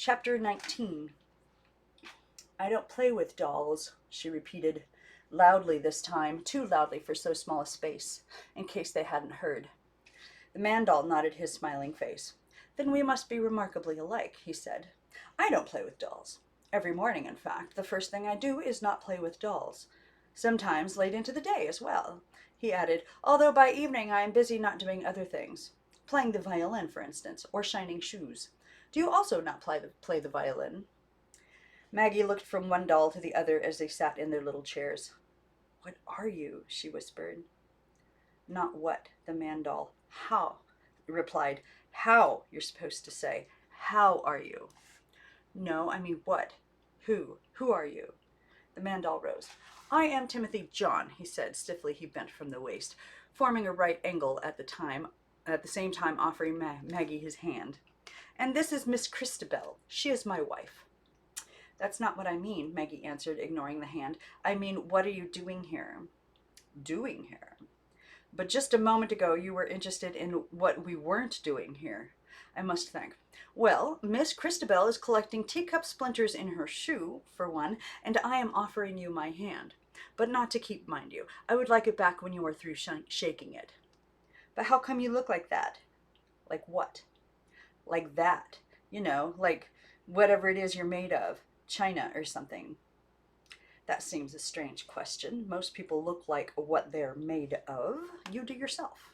Chapter 19. I don't play with dolls, she repeated, loudly this time, too loudly for so small a space, in case they hadn't heard. The man doll nodded his smiling face. Then we must be remarkably alike, he said. I don't play with dolls. Every morning, in fact, the first thing I do is not play with dolls. Sometimes late into the day as well, he added, although by evening I am busy not doing other things. Playing the violin, for instance, or shining shoes. Do you also not play the violin? Maggie looked from one doll to the other as they sat in their little chairs. What are you? She whispered. Not what, the man doll. How? Replied. How, you're supposed to say. How are you? No, I mean what? Who? Who are you? The man doll rose. I am Timothy John, he said. Stiffly he bent from the waist, forming a right angle at the same time offering Maggie his hand. And this is Miss Christabel. She is my wife. That's not what I mean, Maggie answered, ignoring the hand. I mean, what are you doing here? Doing here? But just a moment ago you were interested in what we weren't doing here. I must think. Well, Miss Christabel is collecting teacup splinters in her shoe, for one, and I am offering you my hand. But not to keep, mind you. I would like it back when you are through shaking it. But how come you look like that? Like what? Like that. You know, like whatever it is you're made of. China or something. That seems a strange question. Most people look like what they're made of. You do yourself.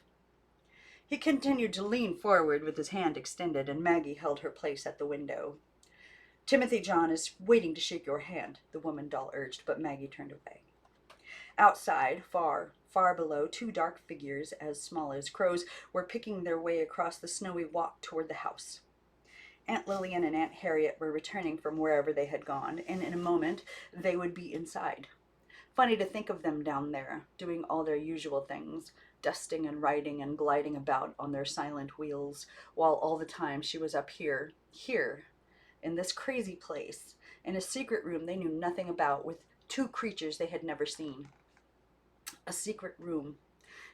He continued to lean forward with his hand extended, and Maggie held her place at the window. Timothy John is waiting to shake your hand, the woman doll urged, but Maggie turned away. Outside, far, far below, two dark figures, as small as crows, were picking their way across the snowy walk toward the house. Aunt Lillian and Aunt Harriet were returning from wherever they had gone, and in a moment they would be inside. Funny to think of them down there, doing all their usual things, dusting and riding and gliding about on their silent wheels, while all the time she was up here, in this crazy place, in a secret room they knew nothing about, with two creatures they had never seen. A secret room.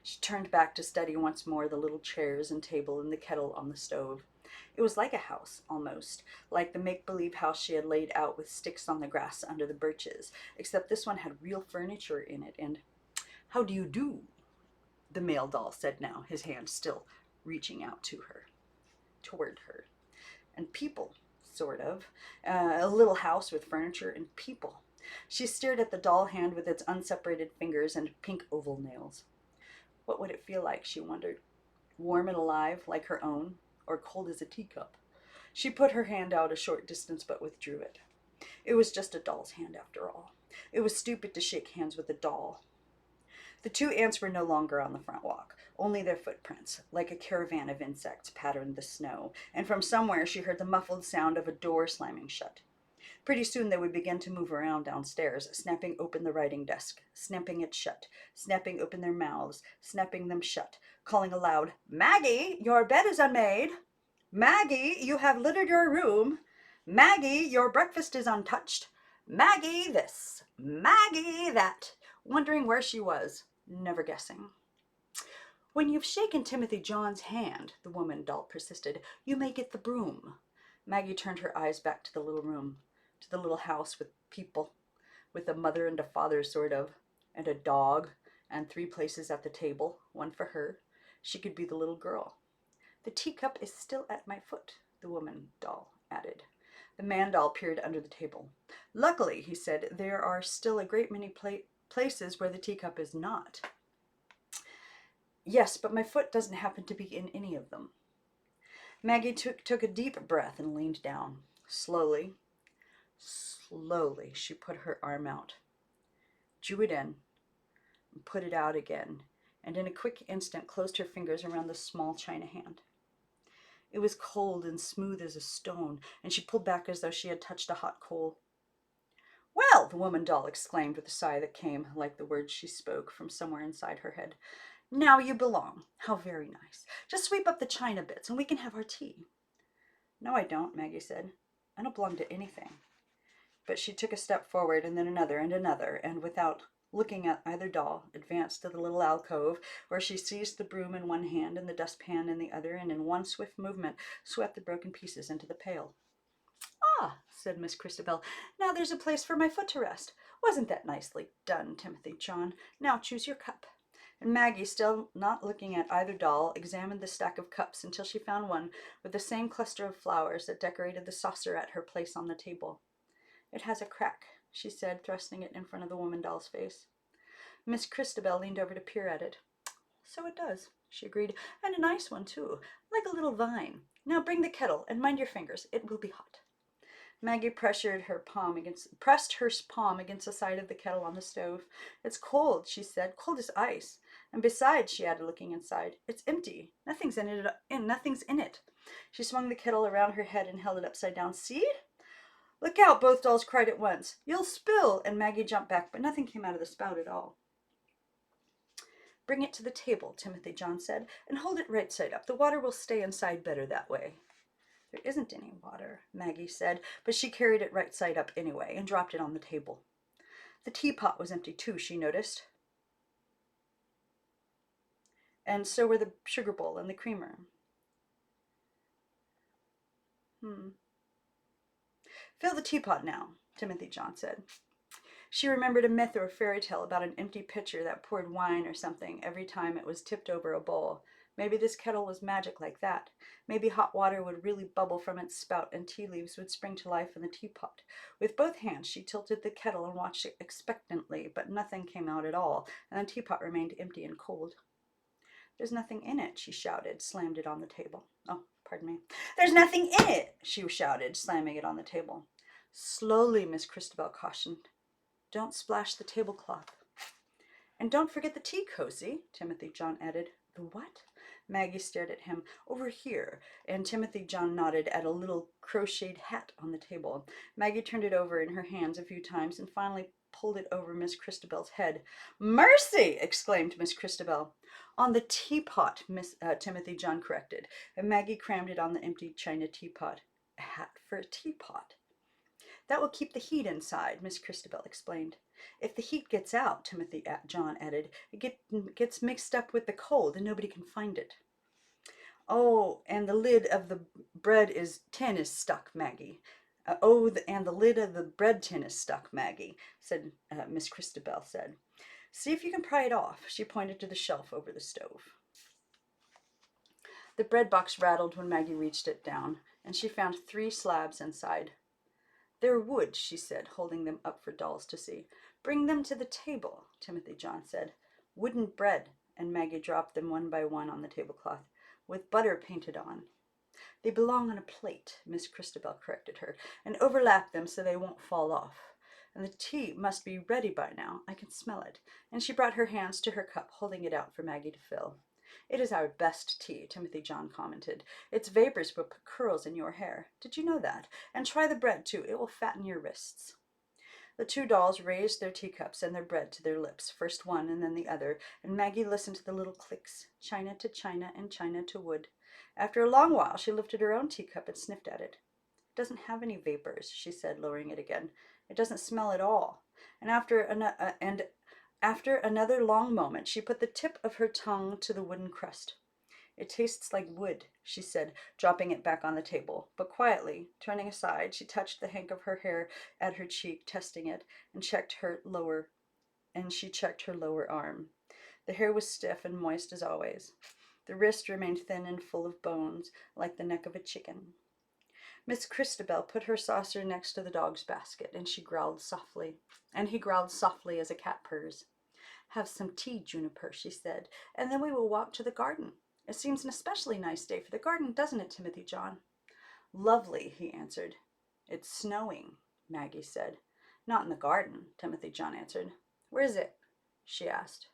She turned back to study once more the little chairs and table and the kettle on the stove. It was like a house, almost, like the make-believe house she had laid out with sticks on the grass under the birches, except this one had real furniture in it, and how do you do? The male doll said now, his hand still reaching out toward her. And people, sort of. A little house with furniture and people. She stared at the doll hand with its unseparated fingers and pink oval nails. What would it feel like, she wondered? Warm and alive, like her own, or cold as a teacup? She put her hand out a short distance, but withdrew it. It was just a doll's hand, after all. It was stupid to shake hands with a doll. The two aunts were no longer on the front walk. Only their footprints, like a caravan of insects, patterned the snow, and from somewhere she heard the muffled sound of a door slamming shut. Pretty soon they would begin to move around downstairs, snapping open the writing desk, snapping it shut, snapping open their mouths, snapping them shut, calling aloud, Maggie, your bed is unmade. Maggie, you have littered your room. Maggie, your breakfast is untouched. Maggie this, Maggie that, wondering where she was, never guessing. When you've shaken Timothy John's hand, the woman doll persisted, you may get the broom. Maggie turned her eyes back to the little room, to the little house with people, with a mother and a father, sort of, and a dog, and 3 places at the table, one for her. She could be the little girl. The teacup is still at my foot, the woman doll added. The man doll peered under the table. Luckily, he said, there are still a great many places where the teacup is not. Yes, but my foot doesn't happen to be in any of them. Maggie took a deep breath and leaned down. Slowly, she put her arm out, drew it in, and put it out again, and in a quick instant closed her fingers around the small china hand. It was cold and smooth as a stone, and she pulled back as though she had touched a hot coal. Well, the woman doll exclaimed with a sigh that came, like the words she spoke, from somewhere inside her head. Now you belong. How very nice. Just sweep up the china bits and we can have our tea. No, I don't, Maggie said. I don't belong to anything. But she took a step forward and then another, and without looking at either doll, advanced to the little alcove, where she seized the broom in one hand and the dustpan in the other, and in one swift movement swept the broken pieces into the pail. "Ah," said Miss Christabel, "now there's a place for my foot to rest. Wasn't that nicely done, Timothy John? Now choose your cup." And Maggie, still not looking at either doll, examined the stack of cups until she found one with the same cluster of flowers that decorated the saucer at her place on the table. "It has a crack," she said, thrusting it in front of the woman doll's face. Miss Christabel leaned over to peer at it. "So it does," she agreed, "and a nice one, too, like a little vine. Now bring the kettle, and mind your fingers. It will be hot." Maggie pressed her palm against the side of the kettle on the stove. "It's cold," she said, "cold as ice. And besides," she added, looking inside, "it's empty. Nothing's in it. She swung the kettle around her head and held it upside down. "See?" "Look out," both dolls cried at once. "You'll spill." And Maggie jumped back, but nothing came out of the spout at all. "Bring it to the table," Timothy John said, "and hold it right side up. The water will stay inside better that way." "There isn't any water," Maggie said, but she carried it right side up anyway and dropped it on the table. The teapot was empty too, she noticed. And so were the sugar bowl and the creamer. "Fill the teapot now," Timothy John said. She remembered a myth or a fairy tale about an empty pitcher that poured wine or something every time it was tipped over a bowl. Maybe this kettle was magic like that. Maybe hot water would really bubble from its spout and tea leaves would spring to life in the teapot. With both hands she tilted the kettle and watched it expectantly, but nothing came out at all, and the teapot remained empty and cold. "There's nothing in it," she shouted, slammed it on the table. "Oh, pardon me. There's nothing in it," she shouted, slamming it on the table. "Slowly," Miss Christabel cautioned. "Don't splash the tablecloth." "And don't forget the tea cozy," Timothy John added. "The what?" Maggie stared at him. "Over here," and Timothy John nodded at a little crocheted hat on the table. Maggie turned it over in her hands a few times and finally pulled it over Miss Christabel's head. "Mercy!" exclaimed Miss Christabel. "On the teapot," Timothy John corrected, and Maggie crammed it on the empty china teapot. "A hat for a teapot." "That will keep the heat inside," Miss Christabel explained. "If the heat gets out," Timothy John added, "it gets mixed up with the cold and nobody can find it." "Oh, and the lid of the tin is stuck, Maggie. And the lid of the bread tin is stuck, Maggie," said Miss Christabel said. "See if you can pry it off." She pointed to the shelf over the stove. The bread box rattled when Maggie reached it down, and she found 3 slabs inside. "They're wood," she said, holding them up for dolls to see. "Bring them to the table," Timothy John said. "Wooden bread," and Maggie dropped them one by one on the tablecloth, "with butter painted on." "They belong on a plate," Miss Christabel corrected her, "and overlap them so they won't fall off. And the tea must be ready by now. I can smell it." And she brought her hands to her cup, holding it out for Maggie to fill. "It is our best tea," Timothy John commented. "Its vapors will put curls in your hair. Did you know that? And try the bread, too. It will fatten your wrists." The 2 dolls raised their teacups and their bread to their lips, first one and then the other, and Maggie listened to the little clicks, china to china and china to wood. After a long while, she lifted her own teacup and sniffed at it. "It doesn't have any vapors," she said, lowering it again. "It doesn't smell at all." And after another long moment, she put the tip of her tongue to the wooden crust. "It tastes like wood," she said, dropping it back on the table. But quietly, turning aside, she touched the hank of her hair at her cheek, testing it, and she checked her lower arm. The hair was stiff and moist as always. The wrist remained thin and full of bones, like the neck of a chicken. Miss Christabel put her saucer next to the dog's basket, and he growled softly as a cat purrs. "Have some tea, Juniper," she said, "and then we will walk to the garden. It seems an especially nice day for the garden, doesn't it, Timothy John?" "Lovely," he answered. "It's snowing," Maggie said. "Not in the garden," Timothy John answered. "Where is it?" she asked.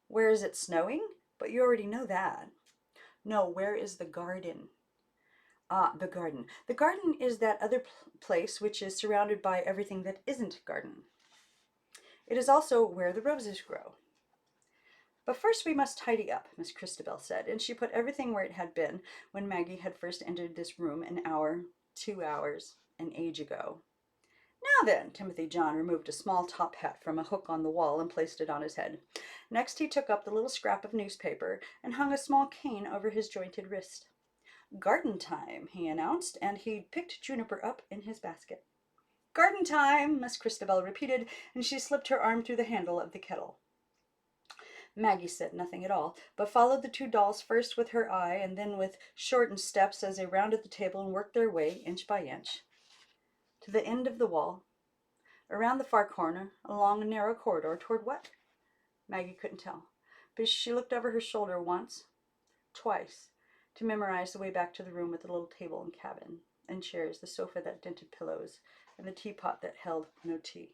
"Where is it snowing? But you already know that." "No, where is the garden?" "Ah, the garden. The garden is that other place which is surrounded by everything that isn't garden. It is also where the roses grow." "But first we must tidy up," Miss Christabel said, and she put everything where it had been when Maggie had first entered this room an hour, 2 hours, an age ago. "Now then," Timothy John removed a small top hat from a hook on the wall and placed it on his head. Next he took up the little scrap of newspaper and hung a small cane over his jointed wrist. Garden time, he announced, and he picked Juniper up in his basket. Garden time, Miss Christabel repeated, and she slipped her arm through the handle of the kettle. Maggie said nothing at all, but followed the two dolls first with her eye and then with shortened steps as they rounded the table and worked their way, inch by inch, to the end of the wall, around the far corner, along a narrow corridor. Toward what? Maggie couldn't tell, but she looked over her shoulder once, twice, to memorize the way back to the room with the little table and cabin and chairs, the sofa that dented pillows, and the teapot that held no tea.